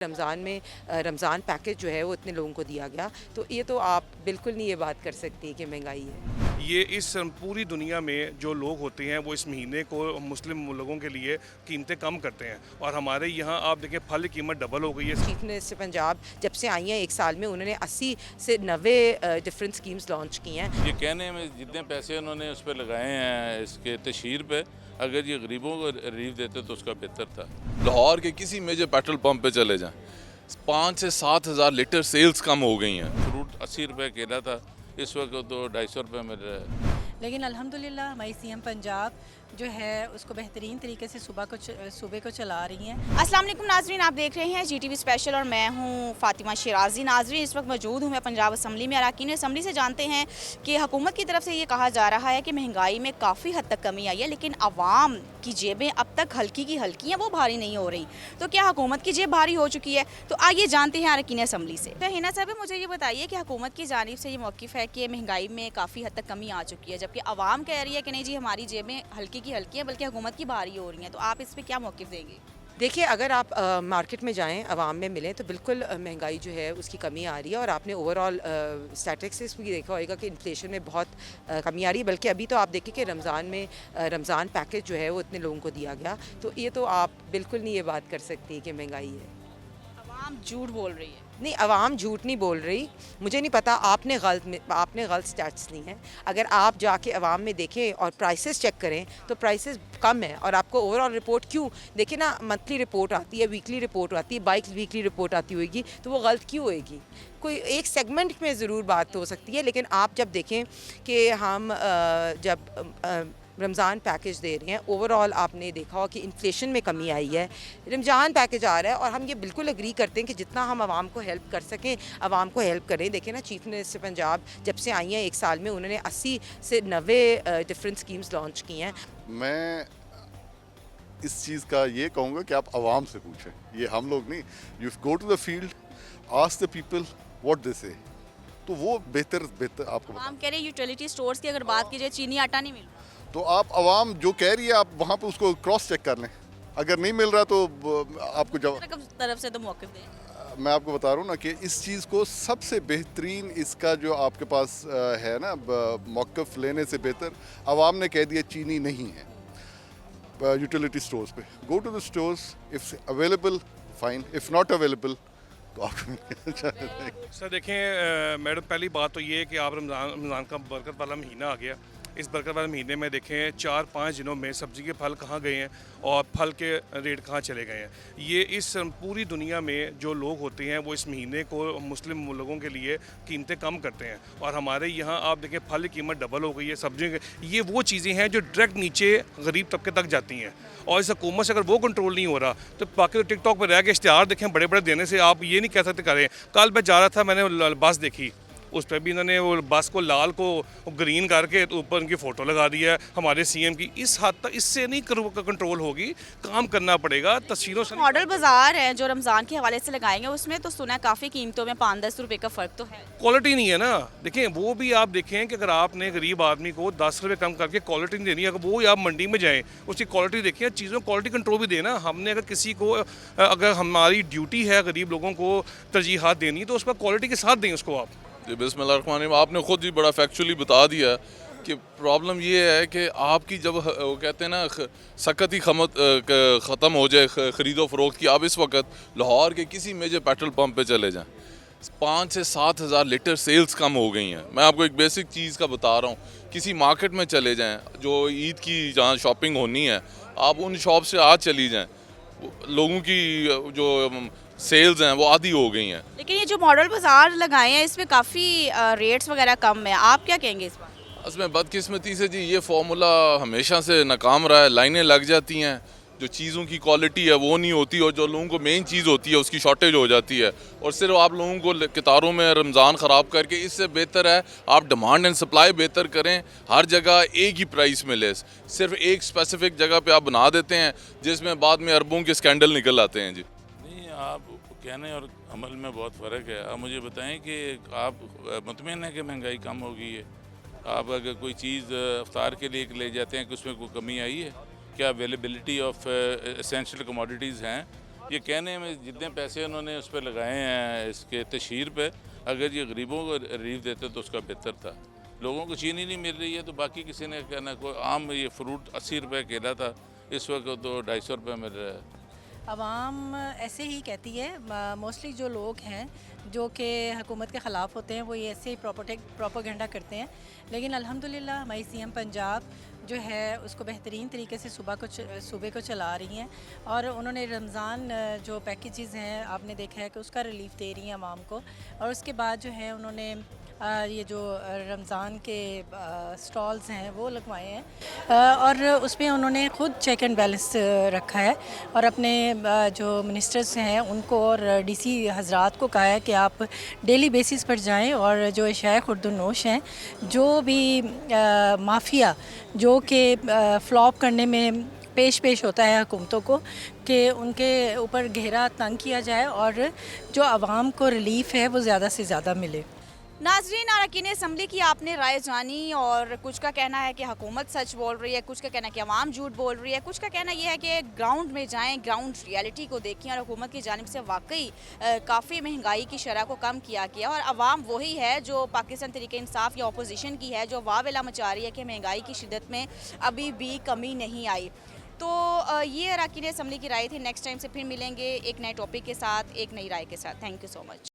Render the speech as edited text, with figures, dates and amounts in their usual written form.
रमज़ान में रमज़ान पैकेज जो है वो इतने लोगों को दिया गया, तो ये तो आप बिल्कुल नहीं ये बात कर सकती कि महंगाई है। ये इस पूरी दुनिया में जो लोग होते हैं वो इस महीने को मुस्लिम लोगों के लिए कीमतें कम करते हैं और हमारे यहाँ आप देखें फल की कीमत डबल हो गई है। चीफ मिनिस्टर पंजाब जब से आई हैं 1 साल में उन्होंने 80 से 90 डिफरेंट स्कीम्स लॉन्च की हैं। ये कहने में जितने पैसे उन्होंने उस पर लगाए हैं इसके तशहीर पे, अगर ये गरीबों को रिलीफ देते तो उसका बेहतर था। लाहौर के किसी मेजर पेट्रोल पंप पे चले जाएं, 5 से 7 हज़ार लीटर सेल्स कम हो गई हैं। फ्रूट 80 रुपए केला था, इस वक्त तो 250 रुपये मिल रहा है। लेकिन अल्हम्दुलिल्लाह हमारी सीएम पंजाब जो है उसको बेहतरीन तरीके से सूबे को चला रही हैं। अस्सलाम वालेकुम नाजरीन, आप देख रहे हैं जीटीवी स्पेशल और मैं हूं फातिमा शिराजी। नाजरीन, इस वक्त मौजूद हूं मैं पंजाब असम्बली में। अरकान असम्बली से जानते हैं कि हुकूमत की तरफ से ये कहा जा रहा है कि महंगाई में काफ़ी हद तक कमी आई है, लेकिन आवाम की जेबें अब तक हल्की की हल्की हैं, वो भारी नहीं हो रही। तो क्या हुकूमत की जेब भारी हो चुकी है? तो आइए जानते हैं अरकान असम्बली से। तो हिना साहब, मुझे ये बताइए कि हुकूमत की जानिब से ये मौक़िफ़ है कि महंगाई में काफ़ी हद तक कमी आ चुकी है, जबकि आवाम कह रही है कि नहीं जी हमारी जेबें हल्की की हल्की हैं, बल्कि हुकूमत की भारी हो रही हैं। तो आप इस पर क्या मौक़िफ़ देंगे? देखिए, अगर आप मार्केट में जाएं, आवाम में मिलें, तो बिल्कुल महंगाई जो है उसकी कमी आ रही है। और आपने ओवरऑल स्टैटिस्टिक्स भी देखा होगा कि इन्फ्लेशन में बहुत कमी आ रही है। बल्कि अभी तो आप देखिए कि रमज़ान में रमज़ान पैकेज जो है वो इतने लोगों को दिया गया, तो ये तो आप बिल्कुल नहीं ये बात कर सकती कि महंगाई है। आवाम झूठ बोल रही है। नहीं, आवाम झूठ नहीं बोल रही। मुझे नहीं पता, आपने गलत स्टैट्स नहीं हैं। अगर आप जाके आवाम में देखें और प्राइसेस चेक करें तो प्राइसेस कम है। और आपको ओवरऑल रिपोर्ट क्यों देखिए ना, मंथली रिपोर्ट आती है, वीकली रिपोर्ट आती है, बाइक वीकली रिपोर्ट आती होगी, तो वो गलत क्यों होएगी? कोई एक सेगमेंट में ज़रूर बात हो सकती है, लेकिन आप जब देखें कि हम जब रमज़ान पैकेज दे रहे हैं, ओवरऑल आपने देखा हो कि इन्फ्लेशन में कमी आई है, रमज़ान पैकेज आ रहा है, और हम ये बिल्कुल एग्री करते हैं कि जितना हम आवाम को हेल्प कर सकें आवाम को हेल्प करें। देखें ना, चीफ मिनिस्टर पंजाब जब से आई हैं 1 साल में उन्होंने 80 से 90 डिफरेंट स्कीम्स लॉन्च की हैं। मैं इस चीज़ का ये कहूँगा कि आप आवाम से पूछें, ये हम लोग नहीं। You go to the field, ask the people what they say, तो वो बेहतर आपको आवाम कह रहे हैं यूटिलिटी स्टोर्स की अगर बात की जाए, चीनी आटा नहीं मिल रहा। तो आप आवाम जो कह रही है आप वहाँ पे उसको क्रॉस चेक कर लें। अगर नहीं मिल रहा तो आपको जवाब तरफ से तो मौक़िफ़ दें। मैं आपको बता रहा हूँ ना कि इस चीज़ को सबसे बेहतरीन इसका जो आपके पास है ना मौक़िफ़ लेने से बेहतर आवाम ने कह दिया चीनी नहीं है यूटिलिटी स्टोर्स पे। Go to the stores, if available fine, if not available तो आपको सर देखें मैडम, पहली बात तो ये है कि आप रमज़ान का बरकत वाला महीना आ गया। इस बरकत वाले महीने में देखें 4-5 दिनों में सब्ज़ी के फल कहाँ गए हैं और फल के रेट कहाँ चले गए हैं। ये इस पूरी दुनिया में जो लोग होते हैं वो इस महीने को मुस्लिम लोगों के लिए कीमतें कम करते हैं और हमारे यहाँ आप देखें फल की कीमत डबल हो गई है, सब्जियों की। ये वो चीज़ें हैं जो डायरेक्ट नीचे गरीब तबके तक जाती हैं, और इस हुकूमत से अगर वो कंट्रोल नहीं हो रहा तो बाकी तो टिकटॉक पर रह के इश्तिहार देखें बड़े बड़े देने से आप ये नहीं कह सकते करें। कल मैं जा रहा था, मैंने बस देखी, उस पर भी इन्होंने वो बस को लाल को ग्रीन करके ऊपर उनकी फ़ोटो लगा दी है हमारे सीएम की। इस हद तक इससे नहीं कंट्रोल होगी, काम करना पड़ेगा तस्वीरों से। मॉडल बाजार है जो रमज़ान के हवाले से लगाएंगे, उसमें तो सुना है काफ़ी कीमतों में 5-10 रुपये का फ़र्क तो है। क्वालिटी नहीं है ना। देखें, वो भी आप देखें कि अगर आपने गरीब आदमी को 10 रुपये कम करके क्वालिटी नहीं देनी, अगर वो आप मंडी में जाएँ उसकी क्वालिटी देखें, चीज़ों क्वालिटी कंट्रोल भी देना। हमने अगर किसी को, अगर हमारी ड्यूटी है गरीब लोगों को तरजीहात देनी, तो उस पर क्वालिटी के साथ दें उसको आप। जी बिस्मिल्लाह, आपने ख़ुद ही बड़ा फैक्चुअली बता दिया कि प्रॉब्लम ये है कि आपकी जब वो कहते हैं ना सकत ही ख़त्म हो जाए ख़रीदो फ़रोख्त की, आप इस वक्त लाहौर के किसी मेजर पेट्रोल पंप पे चले जाएं, 5 से 7 हज़ार लीटर सेल्स कम हो गई हैं। मैं आपको एक बेसिक चीज़ का बता रहा हूँ, किसी मार्केट में चले जाएं जो ईद की जहाँ शॉपिंग होनी है, आप उन शॉप से आज चली जाएँ, लोगों की जो सेल्स हैं वो आधी हो गई हैं। लेकिन ये जो मॉडल बाजार लगाए हैं इसमें काफ़ी रेट्स वगैरह कम है, आप क्या कहेंगे इस बार? इसमें बदकिस्मती से जी ये फार्मूला हमेशा से नाकाम रहा है। लाइनें लग जाती हैं, जो चीज़ों की क्वालिटी है वो नहीं होती, और जो लोगों को मेन चीज़ होती है उसकी शॉर्टेज हो जाती है, और सिर्फ आप लोगों को कतारों में रमज़ान ख़राब करके। इससे बेहतर है आप डिमांड एंड सप्लाई बेहतर करें, हर जगह एक ही प्राइस मिले। सिर्फ एक स्पेसिफिक जगह पे आप बना देते हैं जिसमें बाद में अरबों के स्कैंडल निकल आते हैं। जी नहीं, आप कहने और अमल में बहुत फ़र्क है। आप मुझे बताएं कि आप मुतमईन है कि महंगाई कम हो गई है? आप अगर कोई चीज़ अफ्तार के लिए ले जाते हैं कि उसमें कोई कमी आई है क्या? अवेलेबिलिटी ऑफ एसेंशियल कमोडिटीज़ हैं ये कहने में जितने पैसे उन्होंने उस पर लगाए हैं इसके तशहीर पे, अगर ये गरीबों को रिलीफ देते तो उसका बेहतर था। लोगों को चीनी नहीं मिल रही है तो बाकी किसी ने कहना, कोई आम ये फ्रूट 80 रुपये केला था, इस वक्त तो 250 रुपये मिल रहा है। आवाम ऐसे ही कहती है, मोस्टली जो लोग हैं जो कि हुकूमत के ख़िलाफ़ होते हैं वो ये ऐसे ही प्रोपोगंडा करते हैं, लेकिन अल्हम्दुलिल्लाह हमारी सीएम पंजाब जो है उसको बेहतरीन तरीके से सूबे को चला रही हैं। और उन्होंने रमज़ान जो पैकेजेस हैं आपने देखा है कि उसका रिलीफ दे रही हैं आवाम को। और उसके बाद जो है उन्होंने ये जो रमज़ान के स्टॉल्स हैं वो लगवाए हैं और उसमें उन्होंने ख़ुद चेक एंड बैलेंस रखा है और अपने जो मिनिस्टर्स हैं उनको और डीसी हजरात को कहा है कि आप डेली बेसिस पर जाएं और जो अशाए खुर्दुनोश हैं, जो भी माफिया जो कि फ्लॉप करने में पेश होता है हुकूमतों को, कि उनके ऊपर गहरा तंग किया जाए और जो आवाम को रिलीफ है वो ज़्यादा से ज़्यादा मिले। नाजरीन, अरकान असम्बली की आपने राय जानी और कुछ का कहना है कि हुकूमत सच बोल रही है, कुछ का कहना है कि अवाम झूठ बोल रही है, कुछ का कहना यह है कि ग्राउंड में जाएं, ग्राउंड रियलिटी को देखें और हुकूमत की जानिब से वाकई काफ़ी महंगाई की शरह को कम किया गया और अवाम वही है जो पाकिस्तान तहरीक इंसाफ या अपोजिशन की है जो वावेला मचा रही है कि महंगाई की शिद्दत में अभी भी कमी नहीं आई। तो ये अरकान असम्बली की राय थी। नेक्स्ट टाइम से फिर मिलेंगे एक नए टॉपिक के साथ, एक नई राय के साथ। Thank you so much.